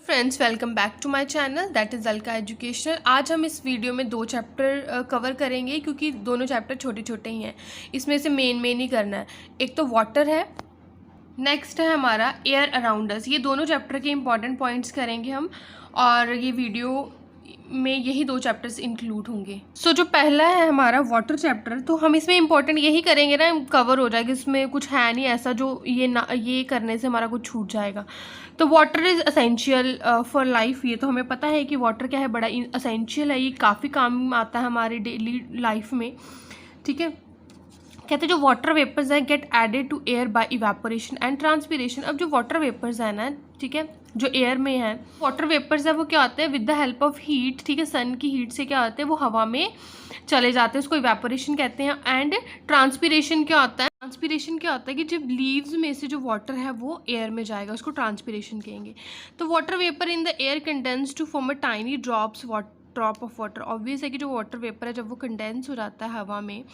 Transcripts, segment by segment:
Friends, welcome back to my channel that is Alka educational. आज हम इस वीडियो में 2 चैप्टर कवर करेंगे क्योंकि दोनों चैप्टर छोटे छोटे ही हैं। इसमें से मेन ही करना है। एक तो वाटर है, नेक्स्ट है हमारा एयर अराउंड अस। ये दोनों चैप्टर के इंपॉर्टेंट पॉइंट्स करेंगे हम, और ये वीडियो में यही 2 चैप्टर्स इंक्लूड होंगे। सो जो पहला है हमारा वाटर चैप्टर, तो हम इसमें इंपॉर्टेंट यही करेंगे ना, कवर हो जाएगा। इसमें कुछ है नहीं ऐसा जो ये करने से हमारा कुछ छूट जाएगा। तो water is essential for life. ये तो हमें पता है कि वाटर क्या है, बड़ा असेंशियल है। ये काफ़ी काम आता है हमारी डेली लाइफ में, ठीक है। कहते हैं जो वाटर वेपर्स हैं get added to air by evaporation and transpiration. अब जो वाटर वेपर्स हैं ना, ठीक है, जो एयर में है वाटर वेपर्स है, वो क्या होते हैं with the help of heat, ठीक है, सन की हीट से क्या होते हैं वो हवा में चले जाते हैं, उसको इवेपोरेशन कहते हैं। एंड ट्रांसपीरेशन क्या होता है, ट्रांसपीरेशन क्या होता है कि जब लीव्स में से जो वाटर है वो एयर में जाएगा, उसको ट्रांसपीरेशन कहेंगे। तो water vapour in the air condense to form a tiny drop of water. Obvious है कि जो वाटर वेपर है जब वो कंडेंस हो जाता है हवा में,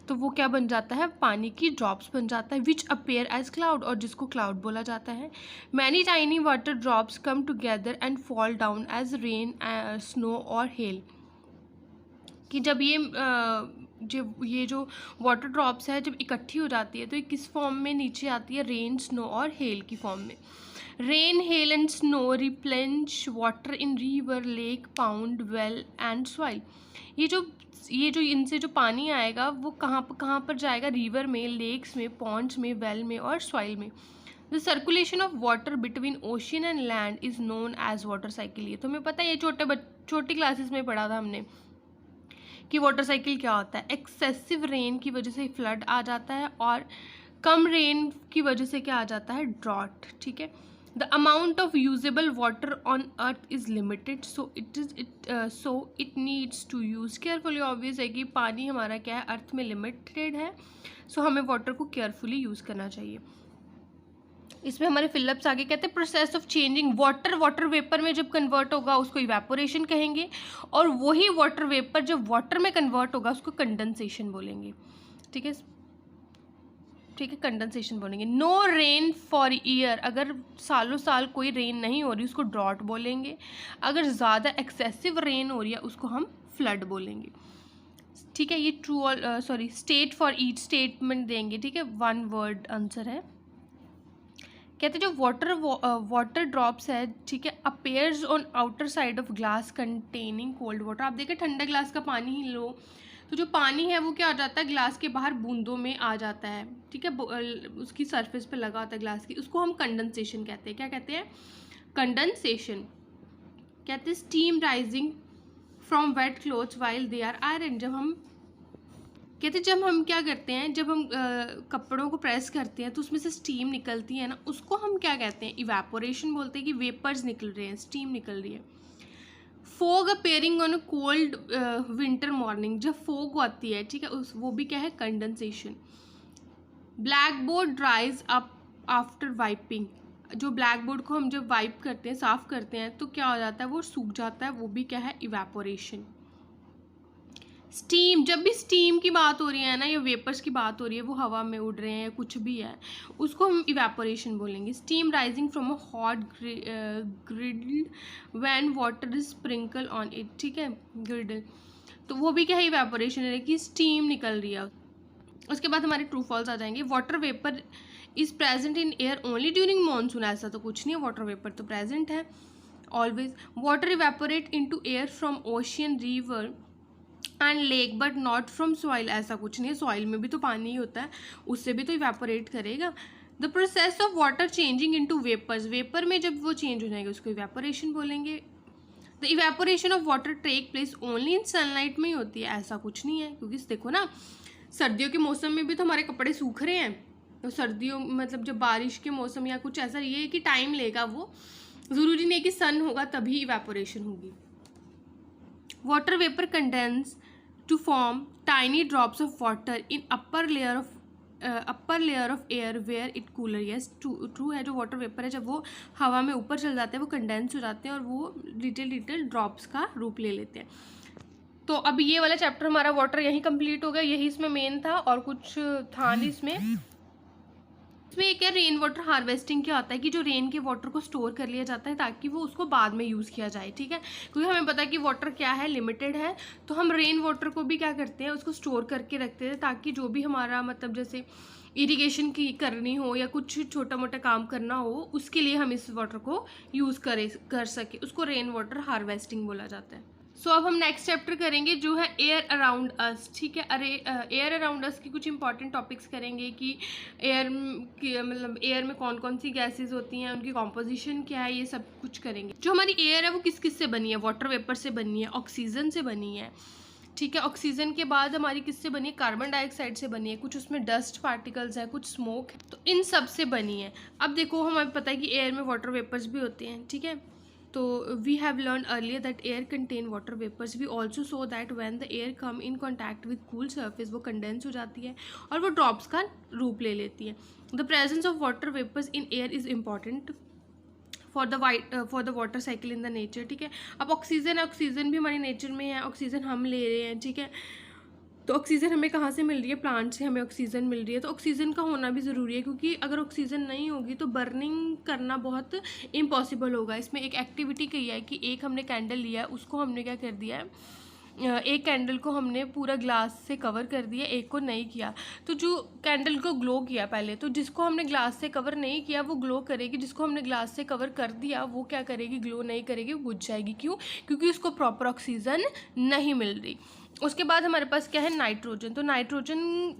तो वो क्या बन जाता है, पानी की ड्रॉप्स बन जाता है, विच अपेयर एज क्लाउड, और जिसको क्लाउड बोला जाता है। Many tiny water drops come together and fall down as rain, snow और हेल। कि जब ये जो वाटर ड्रॉप्स है जब इकट्ठी हो जाती है तो ये किस फॉर्म में नीचे आती है, रेन, स्नो और हेल की फॉर्म में। Rain, hello and snow replenish water in river, lake, pound, well and soil. ये जो इनसे जो पानी आएगा वो कहाँ पर जाएगा, रिवर में, लेक्स में, पॉन्ड्स में, वेल में और सॉइल में। The circulation of water between ocean and land is known as water cycle. ये तो हमें पता है, ये छोटी क्लासेस में पढ़ा था हमने कि वाटर साइकिल क्या होता है। एक्सेसिव रेन की वजह से फ्लड आ जाता है, और कम रेन की वजह से क्या आ जाता है, ड्रॉट, ठीक है। The amount of usable water on earth is limited, so it needs to use carefully. Obvious है कि पानी हमारा क्या है, अर्थ में लिमिटेड है, सो हमें वाटर को केयरफुली यूज करना चाहिए। इसमें हमारे फिलिप्स आगे कहते हैं process of changing water vapour में जब कन्वर्ट होगा उसको इवेपोरेशन कहेंगे, और वही वाटर वेपर जब वाटर में कन्वर्ट होगा उसको कंडेंसेशन बोलेंगे, ठीक है, ठीक है, कंडेंसेशन बोलेंगे। नो रेन फॉर ईयर, अगर सालों साल कोई रेन नहीं हो रही उसको ड्रॉट बोलेंगे। अगर ज़्यादा एक्सेसिव रेन हो रही है उसको हम फ्लड बोलेंगे, ठीक है। ये ट्रू और स्टेट फॉर ईच स्टेटमेंट देंगे, ठीक है, 1 वर्ड आंसर है। कहते हैं जो वाटर ड्रॉप्स है, ठीक है, appears on outer side of glass containing cold water. आप देखें ठंडे ग्लास का पानी ही लो तो जो पानी है वो क्या हो जाता है, ग्लास के बाहर बूंदों में आ जाता है, ठीक है, उसकी सरफेस पे लगा होता है ग्लास की, उसको हम कंडेंसेशन कहते हैं। क्या कहते हैं, कंडेंसेशन। कहते हैं steam rising from wet clothes while they are iron. जब हम क्या करते हैं, जब हम कपड़ों को प्रेस करते हैं तो उसमें से स्टीम निकलती है ना, उसको हम क्या कहते हैं, इवेपोरेशन बोलते हैं, कि वेपर्स निकल रहे हैं, स्टीम निकल रही है। Fog appearing on a cold winter morning, जब फोग आती है, ठीक है, वो भी क्या है, condensation. Black board ड्राइज up after wiping, जो ब्लैक बोर्ड को हम जब वाइप करते हैं, साफ करते हैं, तो क्या हो जाता है, वो सूख जाता है, वो भी क्या है, इवेपोरेशन। स्टीम, जब भी स्टीम की बात हो रही है ना, या वेपर्स की बात हो रही है, वो हवा में उड़ रहे हैं या कुछ भी है, उसको हम इवेपोरेशन बोलेंगे। Steam rising from a hot ग्रिडल when water is sprinkle on it, ठीक है, ग्रिडल, तो वो भी क्या है, इवेपोरेशन है कि स्टीम निकल रही है। उसके बाद हमारे ट्रू फॉल्स आ जाएंगे। Water vapour is present in air only during monsoon, ऐसा तो कुछ नहीं है, वाटर वेपर तो प्रेजेंट है always. Water evaporate into air from ocean, river and lake but not from soil, ऐसा कुछ नहीं है, सॉइल में भी तो पानी ही होता है, उससे भी तो इवेपोरेट करेगा। The process of water changing into vapours, vapour में जब वो चेंज हो जाएंगे उसको इवेपोरेशन बोलेंगे। The evaporation of water take place only in sunlight में ही होती है, ऐसा कुछ नहीं है, क्योंकि देखो ना, सर्दियों के मौसम में भी तो हमारे कपड़े सूख रहे हैं, तो सर्दियों मतलब जब बारिश के मौसम या कुछ ऐसा, ये है कि टाइम लेगा, वो ज़रूरी नहीं है कि सन होगा तभी इवेपोरेशन होगी। Water vapour condense to form tiny drops of water in upper layer of air where it cooler. yes, true है, जो वाटर वेपर है जब वो हवा में ऊपर चल जाते हैं वो कंडेंस हो जाते हैं और वो लिटिल ड्रॉप्स का रूप ले लेते हैं। तो अब ये वाला चैप्टर हमारा वाटर यहीं कंप्लीट हो गया, यही इसमें मेन था, और कुछ था नहीं इसमें। इसमें एक है रेन वाटर हार्वेस्टिंग। क्या होता है कि जो रेन के वाटर को स्टोर कर लिया जाता है ताकि वो उसको बाद में यूज़ किया जाए, ठीक है। क्योंकि हमें पता है कि वाटर क्या है, लिमिटेड है, तो हम रेन वाटर को भी क्या करते हैं, उसको स्टोर करके रखते हैं ताकि जो भी हमारा मतलब जैसे इरिगेशन की करनी हो या कुछ छोटा मोटा काम करना हो उसके लिए हम इस वाटर को यूज़ कर सके, उसको रेन वाटर हार्वेस्टिंग बोला जाता है। सो अब हम नेक्स्ट चैप्टर करेंगे जो है एयर अराउंड अस, ठीक है। अरे एयर अराउंड अस की कुछ इंपॉर्टेंट टॉपिक्स करेंगे कि एयर की मतलब एयर में कौन कौन सी गैसेस होती हैं, उनकी कॉम्पोजिशन क्या है, ये सब कुछ करेंगे। जो हमारी एयर है वो किस किस से बनी है, वाटर वेपर से बनी है, ऑक्सीजन से बनी है, ठीक है। ऑक्सीजन के बाद हमारी किससे बनी है, कार्बन डाइऑक्साइड से बनी है, कुछ उसमें डस्ट पार्टिकल्स है, कुछ स्मोक है, तो इन सब से बनी है। अब देखो हमें पता है कि एयर में वाटर वेपर्स भी होते हैं, ठीक है। तो we have learn earlier that air contain water vapours. We also saw that when the air come in contact with cool surface वो कंडेंस हो जाती है और वो ड्रॉप्स का रूप ले लेती है। The presence of water vapours in air is important for the water cycle in the nature, ठीक है। अब ऑक्सीजन है, ऑक्सीजन भी हमारे नेचर में है, ऑक्सीजन हम ले रहे हैं, ठीक है। तो ऑक्सीजन हमें कहाँ से मिल रही है, प्लांट से हमें ऑक्सीजन मिल रही है। तो ऑक्सीजन का होना भी ज़रूरी है क्योंकि अगर ऑक्सीजन नहीं होगी तो बर्निंग करना बहुत इम्पॉसिबल होगा। इसमें एक एक्टिविटी की है कि एक हमने कैंडल लिया है, उसको हमने क्या कर दिया है, एक कैंडल को हमने पूरा ग्लास से कवर कर दिया, एक को नहीं किया। तो जो कैंडल को ग्लो किया पहले, तो जिसको हमने ग्लास से कवर नहीं किया वो ग्लो करेगी, जिसको हमने ग्लास से कवर कर दिया वो क्या करेगी, ग्लो नहीं करेगी, वो बुझ जाएगी। क्यों? क्योंकि उसको प्रॉपर ऑक्सीजन नहीं मिल रही। उसके बाद हमारे पास क्या है, नाइट्रोजन। तो नाइट्रोजन,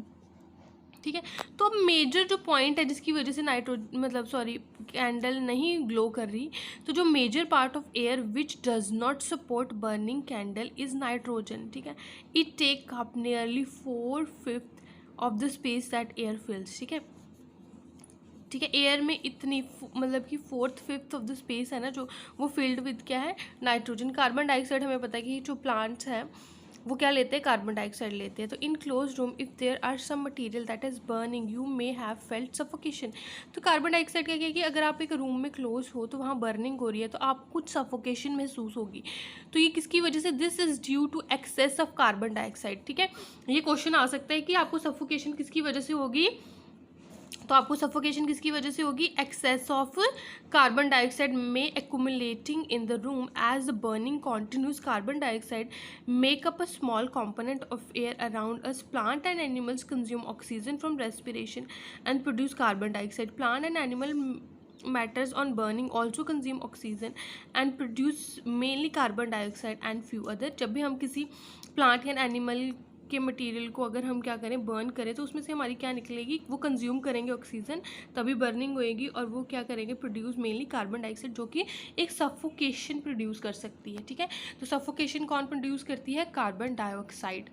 ठीक है। तो अब मेजर जो पॉइंट है जिसकी वजह से कैंडल नहीं ग्लो कर रही, तो जो major part of air which does not support burning candle is nitrogen, ठीक है। It take up nearly 4/5 of the space that air fills, ठीक है, ठीक है। एयर में इतनी मतलब कि 4/5 ऑफ द स्पेस है ना जो, वो फील्ड विद क्या है, नाइट्रोजन। कार्बन डाइऑक्साइड हमें पता है कि जो प्लांट्स हैं वो क्या लेते हैं, कार्बन डाइऑक्साइड लेते हैं। तो in close room if there are some material that is burning you may have felt suffocation. तो कार्बन डाइऑक्साइड का क्या है कि अगर आप एक रूम में क्लोज हो तो वहाँ बर्निंग हो रही है तो आपको कुछ सफोकेशन महसूस होगी। तो ये किसकी वजह से, this is due to excess of carbon dioxide, ठीक है। ये क्वेश्चन आ सकता है कि आपको सफोकेशन किसकी वजह से होगी, तो आपको सफोकेशन किसकी वजह से होगी, एक्सेस ऑफ कार्बन डाइऑक्साइड में accumulating in the room as the burning continues. Carbon dioxide make up a small component of air around us. Plant and animals consume oxygen from respiration and produce carbon dioxide. Plant and animal matters on burning also consume oxygen and produce mainly carbon dioxide and few other। जब भी हम किसी plant या animal के material को अगर हम क्या करें, बर्न करें, तो उसमें से हमारी क्या निकलेगी, वो कंज्यूम करेंगे ऑक्सीजन, तभी बर्निंग होएगी और वो क्या करेंगे, प्रोड्यूस मेनली कार्बन डाइऑक्साइड, जो कि एक सफोकेशन प्रोड्यूस कर सकती है, ठीक है। तो सफोकेशन कौन प्रोड्यूस करती है, कार्बन डाइऑक्साइड।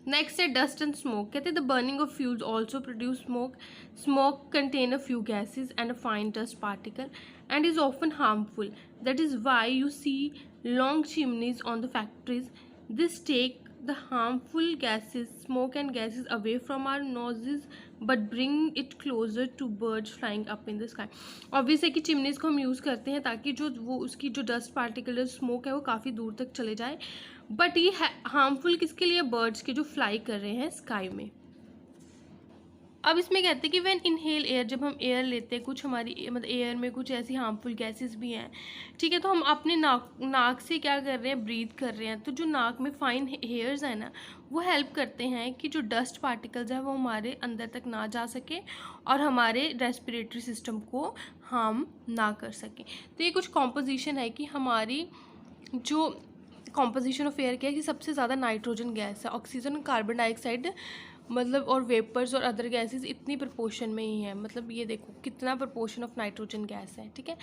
नेक्स्ट है डस्ट एंड स्मोक। कहते हैं the burning of fuels also produce smoke. Smoke contain a few gases and a fine dust particle and is often harmful. That is why you see long chimneys on the factories. This take the harmful gases, smoke and gases away from our noses but bring it closer to birds flying up in the sky। Obvious है कि chimneys को हम use करते हैं ताकि जो वो उसकी जो डस्ट पार्टिकल जो स्मोक है वो काफ़ी दूर तक चले जाए, बट ये हार्मफुल किसके लिए, बर्ड्स के जो फ्लाई कर रहे हैं स्काई में। अब इसमें कहते हैं कि व्हेन इनहेल एयर, जब हम एयर लेते हैं, कुछ हमारी मतलब एयर में कुछ ऐसी हार्मफुल गैसेस भी हैं, ठीक है। तो हम अपने नाक से क्या कर रहे हैं, ब्रीथ कर रहे हैं। तो जो नाक में फाइन हेयर्स हैं ना, वो हेल्प करते हैं कि जो डस्ट पार्टिकल्स हैं वो हमारे अंदर तक ना जा सके और हमारे रेस्पिरेटरी सिस्टम को हार्म ना कर सके। तो ये कुछ कॉम्पोजिशन है कि हमारी जो कॉम्पोजिशन ऑफ एयर क्या है कि सबसे ज़्यादा नाइट्रोजन गैस है, ऑक्सीजन, कार्बन डाइऑक्साइड मतलब और वेपर्स और अदर गैसेस इतनी प्रपोर्शन में ही है। मतलब ये देखो कितना प्रपोर्शन ऑफ नाइट्रोजन गैस है, ठीक है।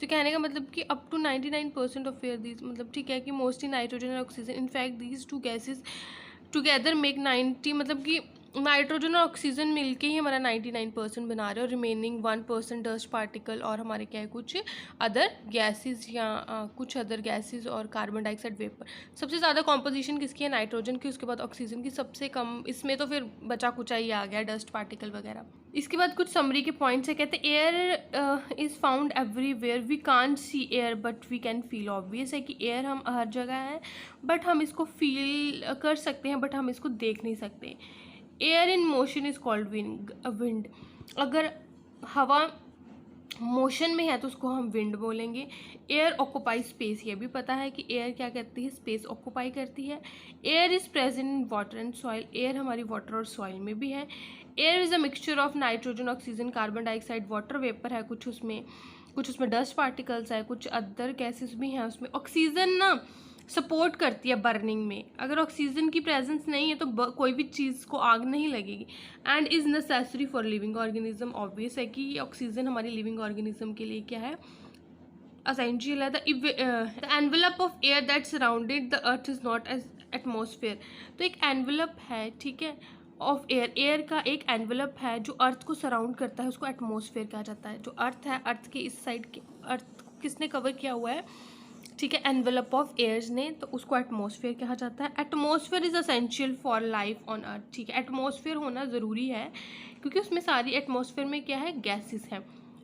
तो कहने का मतलब कि up to 99% of air these, मतलब ठीक है कि मोस्टली नाइट्रोजन और oxygen, in fact these two gases together make 90, मतलब कि नाइट्रोजन और ऑक्सीजन मिलके ही हमारा 99% बना रहे हैं और रिमेनिंग 1% डस्ट पार्टिकल और हमारे क्या है कुछ अदर गैसेस या कुछ अदर गैसेस और कार्बन डाइऑक्साइड वेपर। सबसे ज़्यादा कॉम्पोजिशन किसकी है, नाइट्रोजन की, उसके बाद ऑक्सीजन की, सबसे कम इसमें तो फिर बचा कुचा ही आ गया डस्ट पार्टिकल वगैरह। इसके बाद कुछ समरी के पॉइंट्स है। कहते हैं air is found everywhere, we can't see air but we can feel. Obvious है कि एयर हम हर जगह है बट हम इसको फील कर सकते हैं, बट हम इसको देख नहीं सकते। Air in motion is called wind. अगर हवा मोशन में है तो उसको हम विंड बोलेंगे। एयर ऑक्यूपाई स्पेस, ये भी पता है कि एयर क्या करती है, स्पेस ऑक्यूपाई करती है। Air is present in water and soil, air हमारी वाटर और सॉइल में भी है। Air is a mixture of nitrogen, oxygen, carbon dioxide, water vapour है, कुछ उसमें डस्ट पार्टिकल्स है, कुछ अदर गैसेस भी हैं उसमें। ऑक्सीजन ना सपोर्ट करती है बर्निंग में, अगर ऑक्सीजन की प्रेजेंस नहीं है तो कोई भी चीज़ को आग नहीं लगेगी। And is necessary for living organism, obvious है कि ऑक्सीजन हमारी लिविंग ऑर्गेनिज्म के लिए क्या है, असेंशियल है। The envelope of air that surrounded the earth is not as atmosphere, तो एक एनवेलप है, ठीक है, ऑफ एयर, एयर का एक एनवेलप है जो अर्थ को सराउंड करता है, उसको एटमॉस्फेयर कहा जाता है। जो अर्थ है, अर्थ के इस साइड के अर्थ को किसने कवर किया हुआ है, ठीक है, एनवेलप ऑफ एयर्स ने, तो उसको एटमॉस्फेयर कहा जाता है। Atmosphere is essential for life on earth, ठीक है, एटमॉस्फेयर होना ज़रूरी है क्योंकि उसमें सारी एटमॉस्फेयर में क्या है, गैसेस है।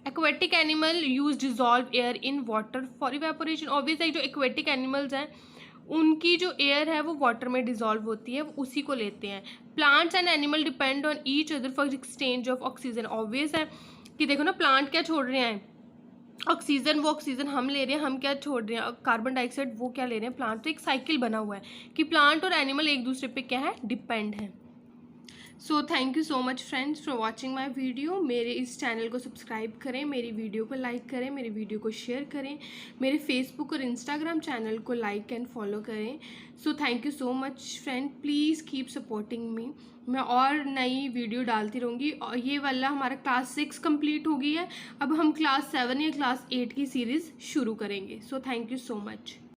Aquatic animal use dissolve air in water for evaporation, obvious है जो एक्वेटिक एनिमल्स हैं उनकी जो एयर है वो वाटर में डिजॉल्व होती है, वो उसी को लेते हैं। Plants and animal depend on each other for exchange of oxygen, obvious है कि देखो ना प्लांट क्या छोड़ रहे हैं, ऑक्सीजन, वो ऑक्सीजन हम ले रहे हैं, हम क्या छोड़ रहे हैं, कार्बन डाइऑक्साइड वो क्या ले रहे हैं, प्लांट। तो एक साइकिल बना हुआ है कि प्लांट और एनिमल एक दूसरे पे क्या है, डिपेंड है। So thank you so much friends for watching my video. मेरे इस चैनल को सब्सक्राइब करें, मेरी वीडियो को लाइक करें, मेरी वीडियो को शेयर करें, मेरे फेसबुक और इंस्टाग्राम चैनल को लाइक एंड फॉलो करें। So thank you so much friend, please keep supporting me. मैं और नई वीडियो डालती रहूँगी। और ये वाला हमारा क्लास 6 कंप्लीट हो गई है, अब हम क्लास 7 या क्लास 8 की सीरीज़ शुरू करेंगे। So thank you so much.